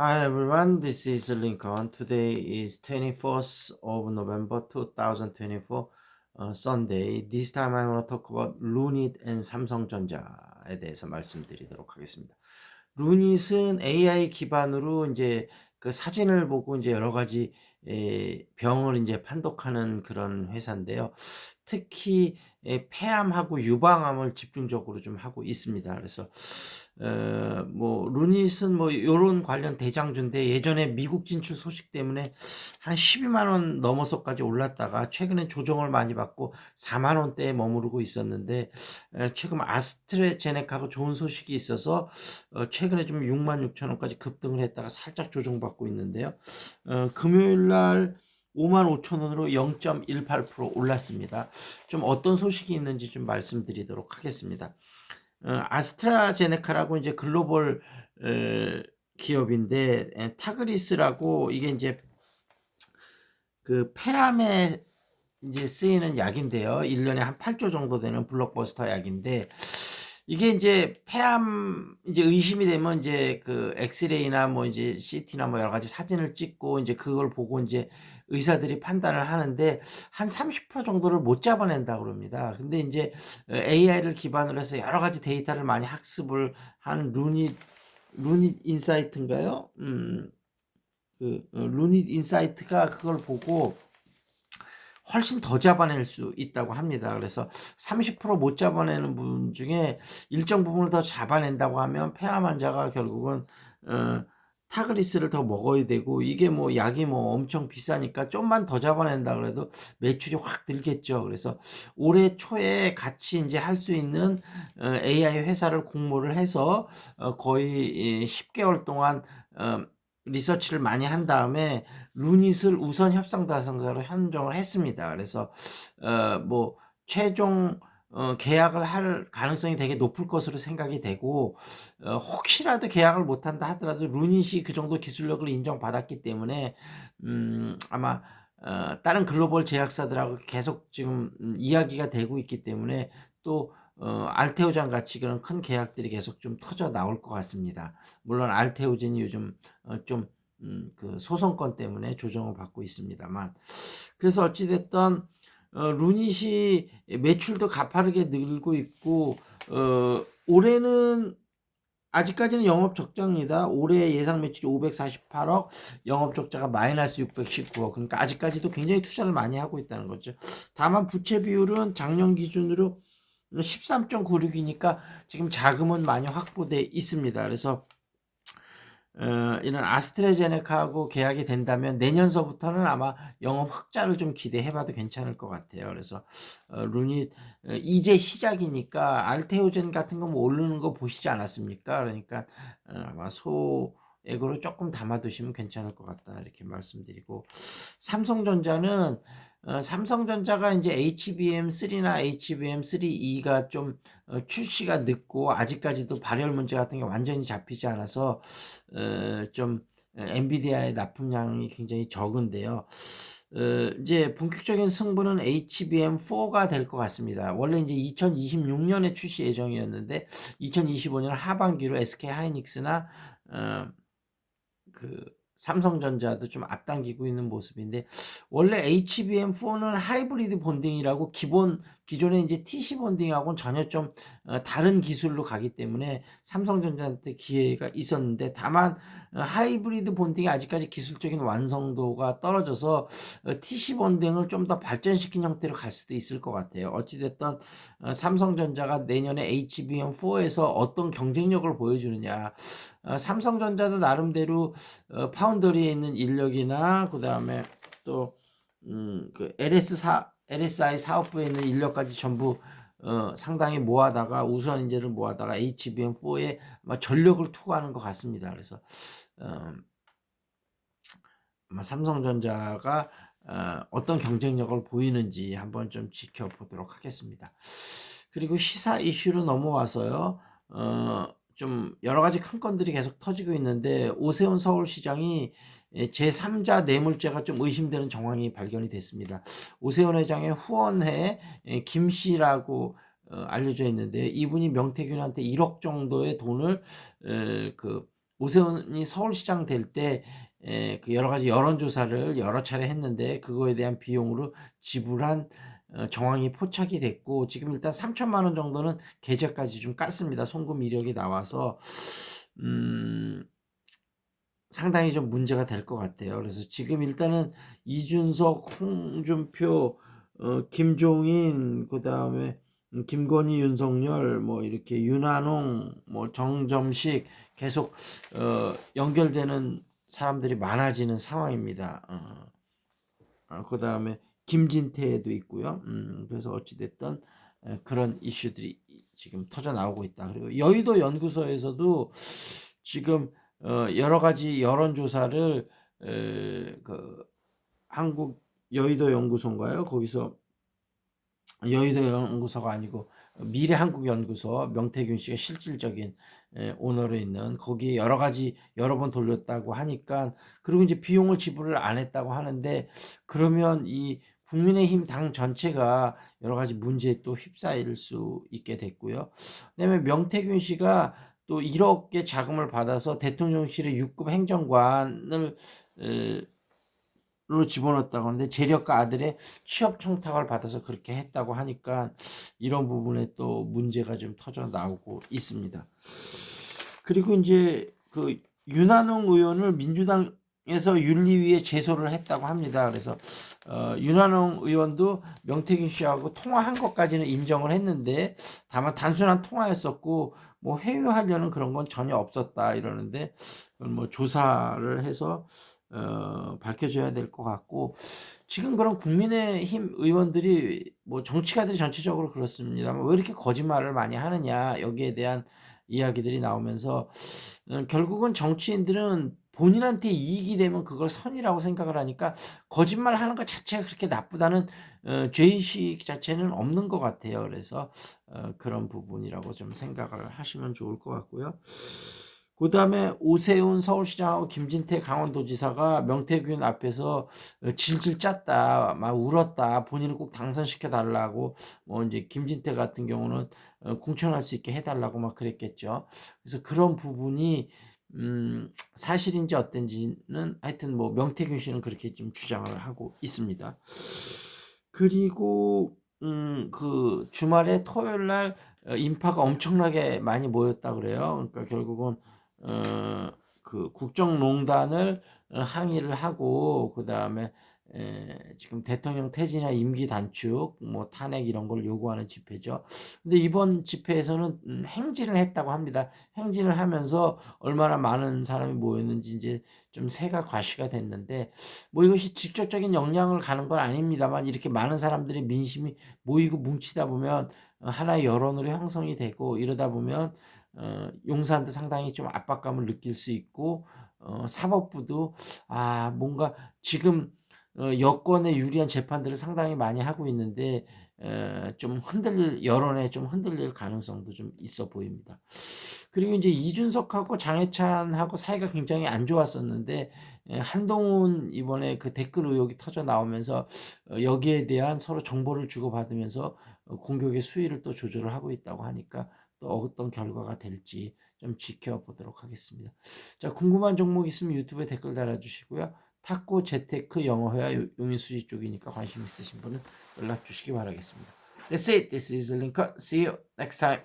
Hi everyone, this is Lincoln. Today is 24th of November 2024, Sunday. This time I want to talk about Runit and 삼성전자에 대해서 말씀드리도록 하겠습니다. 루닛은 AI 기반으로 이제 그 사진을 보고 이제 여러 가지 병을 이제 판독하는 그런 회사인데요. 특히 폐암하고 유방암을 집중적으로 좀 하고 있습니다. 그래서 뭐 루닛은 뭐 요런 관련 대장주인데 예전에 미국 진출 소식 때문에 한 12만 원 넘어서까지 올랐다가 최근에 조정을 많이 받고 4만 원대에 머무르고 있었는데 최근 아스트라제네카하고 좋은 소식이 있어서 최근에 좀 6만 6천 원까지 급등을 했다가 살짝 조정받고 있는데요. 금요일 날 5만 5천 원으로 0.18% 올랐습니다. 좀 어떤 소식이 있는지 좀 말씀드리도록 하겠습니다. 아스트라제네카라고 이제 글로벌 기업인데 타그리스라고 이게 이제 그 폐암에 이제 쓰이는 약인데요. 1년에 한 8조 정도 되는 블록버스터 약인데 이게 이제 폐암 이제 의심이 되면 이제 그 엑스레이나 뭐 이제 CT나 뭐 여러 가지 사진을 찍고 이제 그걸 보고 이제 의사들이 판단을 하는데 한 30% 정도를 못 잡아낸다 그럽니다. 근데 이제 AI를 기반으로 해서 여러 가지 데이터를 많이 학습을 한 루닛 인사이트인가요? 루닛 인사이트가 그걸 보고 훨씬 더 잡아낼 수 있다고 합니다. 그래서 30%못 잡아내는 분 중에 일정 부분을 더 잡아낸다고 하면 폐암 환자가 결국은 타그리스를 더 먹어야 되고 이게 뭐 약이 뭐 엄청 비싸니까 좀만 더 잡아낸다 그래도 매출이 확 늘겠죠. 그래서 올해 초에 같이 이제 할 수 있는 AI 회사를 공모를 해서 거의 10개월 동안 리서치를 많이 한 다음에 루닛을 우선 협상 대상자로 선정을 했습니다. 그래서 뭐 최종 계약을 할 가능성이 되게 높을 것으로 생각이 되고 혹시라도 계약을 못한다 하더라도 루닛이 그 정도 기술력을 인정받았기 때문에 아마 다른 글로벌 제약사들하고 계속 지금 이야기가 되고 있기 때문에 또 알테오젠 같이 그런 큰 계약들이 계속 좀 터져 나올 것 같습니다. 물론 알테오젠이 요즘 좀 그 소송권 때문에 조정을 받고 있습니다만 그래서 어찌됐든 루닛이 매출도 가파르게 늘고 있고 올해는 아직까지는 영업 적자입니다. 올해 예상 매출이 548억, 영업 적자가 마이너스 619억. 그러니까 아직까지도 굉장히 투자를 많이 하고 있다는 거죠. 다만 부채 비율은 작년 기준으로 13.96이니까 지금 자금은 많이 확보돼 있습니다. 그래서 이런 아스트라제네카하고 계약이 된다면 내년서부터는 아마 영업 흑자를 좀 기대해봐도 괜찮을 것 같아요. 그래서 루닛 이제 시작이니까 알테오젠 같은 거 뭐 오르는 거 보시지 않았습니까? 그러니까 아마 소액으로 조금 담아두시면 괜찮을 것 같다 이렇게 말씀드리고 삼성전자는 삼성전자가 이제 HBM3나 HBM3E가 좀 출시가 늦고 아직까지도 발열 문제 같은 게 완전히 잡히지 않아서 좀 엔비디아의 납품량이 굉장히 적은데요. 이제 본격적인 승부는 HBM4가 될 것 같습니다. 원래 이제 2026년에 출시 예정이었는데 2025년 하반기로 SK 하이닉스나 그 삼성전자도 좀 앞당기고 있는 모습인데 원래 HBM4는 하이브리드 본딩이라고 기존에 이제 TC 본딩하고는 전혀 좀 다른 기술로 가기 때문에 삼성전자한테 기회가 있었는데 다만 하이브리드 본딩이 아직까지 기술적인 완성도가 떨어져서 TC 본딩을 좀 더 발전시킨 형태로 갈 수도 있을 것 같아요. 어찌됐든 삼성전자가 내년에 HBM4에서 어떤 경쟁력을 보여주느냐 삼성전자도 나름대로 파운더리에 있는 인력이나 그다음에 또 그 LSI 사업부에 있는 인력까지 전부 상당히 모아다가 우수한 인재를 모아다가 HBM4에 전력을 투구하는 것 같습니다. 그래서 삼성전자가 어떤 경쟁력을 보이는지 한번 좀 지켜보도록 하겠습니다. 그리고 시사 이슈로 넘어와서요. 좀 여러 가지 큰 건들이 계속 터지고 있는데 오세훈 서울시장이 제3자 뇌물죄가 좀 의심되는 정황이 발견이 됐습니다. 오세훈 회장의 후원회 김 씨라고 알려져 있는데 이분이 명태균한테 1억 정도의 돈을 그 오세훈이 서울시장 될 때 그 여러 가지 여론조사를 여러 차례 했는데 그거에 대한 비용으로 지불한 정황이 포착이 됐고 지금 일단 3천만 원 정도는 계좌까지 좀 깠습니다. 송금 이력이 나와서 상당히 좀 문제가 될 것 같아요. 그래서 지금 일단은 이준석, 홍준표, 김종인, 그 다음에 김건희, 윤석열, 뭐 이렇게 윤한홍, 뭐 정점식 계속 연결되는 사람들이 많아지는 상황입니다. 그 다음에 김진태도 있고요. 그래서 어찌됐든 그런 이슈들이 지금 터져 나오고 있다. 그리고 여의도 연구소에서도 지금 여러 가지 여론조사를 그 한국 여의도 연구소인가요? 거기서 여의도 연구소가 아니고 미래한국연구소 명태균 씨가 실질적인 오너로 있는 거기에 여러 가지 여러 번 돌렸다고 하니까 그리고 이제 비용을 지불을 안 했다고 하는데 그러면 이 국민의힘 당 전체가 여러 가지 문제에 또 휩싸일 수 있게 됐고요. 그다음에 명태균 씨가 또 1억의 자금을 받아서 대통령실의 6급 행정관을 로 집어넣었다고 하는데 재력가 아들의 취업 청탁을 받아서 그렇게 했다고 하니까 이런 부분에 또 문제가 좀 터져 나오고 있습니다. 그리고 이제 그 윤한홍 의원을 민주당에서 윤리위에 제소를 했다고 합니다. 그래서 윤한홍 의원도 명태균 씨하고 통화한 것까지는 인정을 했는데 다만 단순한 통화였었고 뭐 회유하려는 그런 건 전혀 없었다 이러는데 뭐 조사를 해서 밝혀져야 될 것 같고 지금 그런 국민의힘 의원들이 뭐 정치가들이 전체적으로 그렇습니다만 왜 이렇게 거짓말을 많이 하느냐 여기에 대한 이야기들이 나오면서 결국은 정치인들은 본인한테 이익이 되면 그걸 선이라고 생각을 하니까 거짓말 하는 것 자체가 그렇게 나쁘다는 죄의식 자체는 없는 것 같아요. 그래서 그런 부분이라고 좀 생각을 하시면 좋을 것 같고요. 그 다음에 오세훈 서울시장하고 김진태 강원도지사가 명태균 앞에서 질질 짰다, 막 울었다, 본인을 꼭 당선시켜 달라고, 뭐 이제 김진태 같은 경우는 공천할 수 있게 해달라고 막 그랬겠죠. 그래서 그런 부분이 사실인지 어떤지는 하여튼 뭐 명태균 씨는 그렇게 좀 주장을 하고 있습니다. 그리고 그 주말에 토요일 날 인파가 엄청나게 많이 모였다 그래요. 그러니까 결국은 그 국정농단을 항의를 하고 그 다음에 지금 대통령 퇴진이나 임기 단축, 뭐 탄핵 이런 걸 요구하는 집회죠. 근데 이번 집회에서는 행진을 했다고 합니다. 행진을 하면서 얼마나 많은 사람이 모였는지 이제 좀 세가 과시가 됐는데 뭐 이것이 직접적인 영향을 가는 건 아닙니다만 이렇게 많은 사람들의 민심이 모이고 뭉치다 보면 하나의 여론으로 형성이 되고 이러다 보면 용산도 상당히 좀 압박감을 느낄 수 있고 사법부도 뭔가 지금 여권에 유리한 재판들을 상당히 많이 하고 있는데 좀 흔들릴 여론에 좀 흔들릴 가능성도 좀 있어 보입니다. 그리고 이제 이준석하고 장해찬하고 사이가 굉장히 안 좋았었는데 한동훈 이번에 그 댓글 의혹이 터져 나오면서 여기에 대한 서로 정보를 주고받으면서 공격의 수위를 또 조절을 하고 있다고 하니까 또 어떤 결과가 될지 좀 지켜보도록 하겠습니다. 자, 궁금한 종목 있으면 유튜브에 댓글 달아주시고요. 탁구, 재테크, 영어회화, 용인수지 쪽이니까 관심 있으신 분은 연락 주시기 바라겠습니다. That's it. This is Lincoln. See you next time.